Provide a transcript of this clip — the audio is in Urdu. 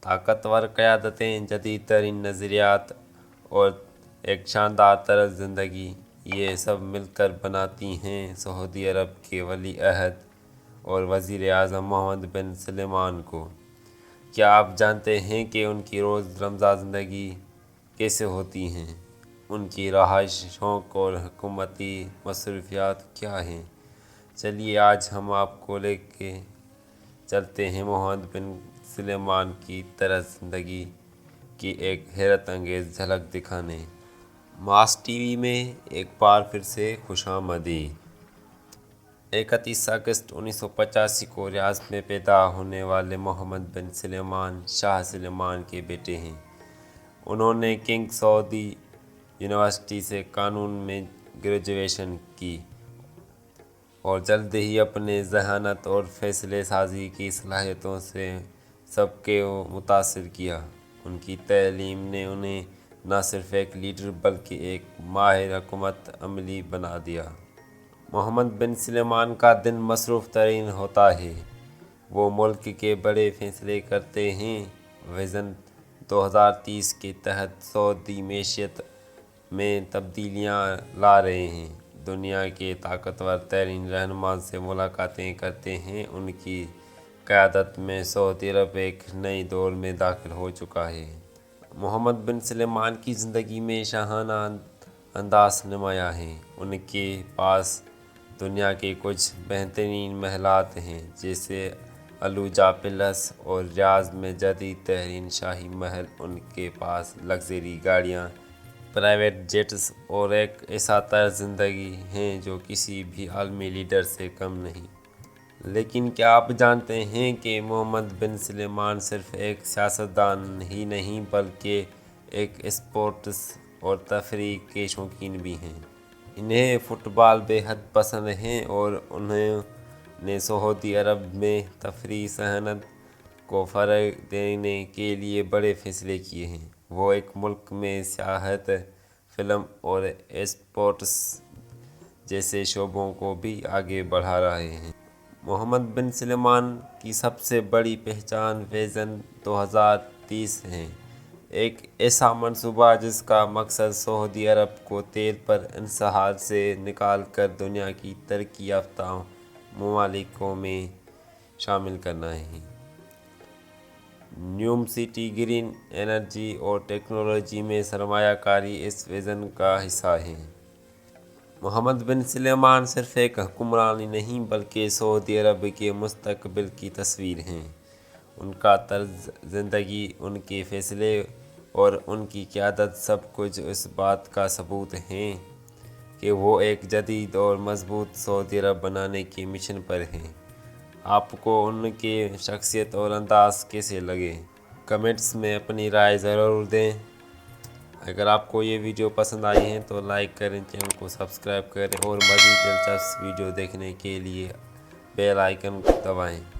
طاقتور قیادتیں، جدید ترین نظریات اور ایک شاندار طرز زندگی، یہ سب مل کر بناتی ہیں سعودی عرب کے ولی عہد اور وزیر اعظم محمد بن سلمان کو۔ کیا آپ جانتے ہیں کہ ان کی روزمرہ زندگی کیسے ہوتی ہے؟ ان کی رہائش، شوق اور حکومتی مصروفیات کیا ہیں؟ چلیے آج ہم آپ کو لے کے چلتے ہیں محمد بن سلمان کی طرز زندگی کی ایک حیرت انگیز جھلک دکھانے۔ ماس ٹی وی میں ایک بار پھر سے خوش آمدید۔ 31 اگست 1985 کو ریاض میں پیدا ہونے والے محمد بن سلمان شاہ سلمان کے بیٹے ہیں۔ انہوں نے کنگ سعود یونیورسٹی سے قانون میں گریجویشن کی اور جلد ہی اپنے ذہانت اور فیصلہ سازی کی صلاحیتوں سے سب کو متاثر کیا۔ ان کی تعلیم نے انہیں نہ صرف ایک لیڈر بلکہ ایک ماہر حکمت عملی بنا دیا۔ محمد بن سلمان کا دن مصروف ترین ہوتا ہے۔ وہ ملک کے بڑے فیصلے کرتے ہیں، وژن 2030 کے تحت سعودی معیشت میں تبدیلیاں لا رہے ہیں، دنیا کے طاقتور ترین رہنما سے ملاقاتیں کرتے ہیں۔ ان کی قیادت میں سعودی عرب ایک نئے دور میں داخل ہو چکا ہے۔ محمد بن سلمان کی زندگی میں شاہانہ انداز نمایاں ہے۔ ان کے پاس دنیا کے کچھ بہترین محلات ہیں، جیسے علوجہ پیلس اور ریاض میں جدید ترین شاہی محل۔ ان کے پاس لگژری گاڑیاں، پرائیویٹ جیٹس اور ایک ایسا طرز زندگی ہے جو کسی بھی عالمی لیڈر سے کم نہیں۔ لیکن کیا آپ جانتے ہیں کہ محمد بن سلمان صرف ایک سیاستدان ہی نہیں بلکہ ایک اسپورٹس اور تفریح کے شوقین بھی ہیں؟ انہیں فٹ بال بے حد پسند ہے اور انہوں نے سعودی عرب میں تفریحی صنعت کو فروغ دینے کے لیے بڑے فیصلے کیے ہیں۔ وہ ایک ملک میں سیاحت، فلم اور اسپورٹس جیسے شعبوں کو بھی آگے بڑھا رہے ہیں۔ محمد بن سلمان کی سب سے بڑی پہچان وژن 2030 ہے، ایک ایسا منصوبہ جس کا مقصد سعودی عرب کو تیل پر انحصار سے نکال کر دنیا کی ترقی یافتہ ممالک میں شامل کرنا ہے۔ نیوم سٹی، گرین انرجی اور ٹیکنالوجی میں سرمایہ کاری اس وژن کا حصہ ہے۔ محمد بن سلمان صرف ایک حکمران ہی نہیں بلکہ سعودی عرب کے مستقبل کی تصویر ہیں۔ ان کا طرز زندگی، ان کے فیصلے اور ان کی قیادت سب کچھ اس بات کا ثبوت ہیں کہ وہ ایک جدید اور مضبوط سعودی عرب بنانے کے مشن پر ہیں۔ آپ کو ان کی شخصیت اور انداز کیسے لگے؟ کمنٹس میں اپنی رائے ضرور دیں۔ اگر آپ کو یہ ویڈیو پسند آئی ہے تو لائک کریں، چینل کو سبسکرائب کریں اور مزید دلچسپ ویڈیو دیکھنے کے لیے بیل آئیکن دبائیں۔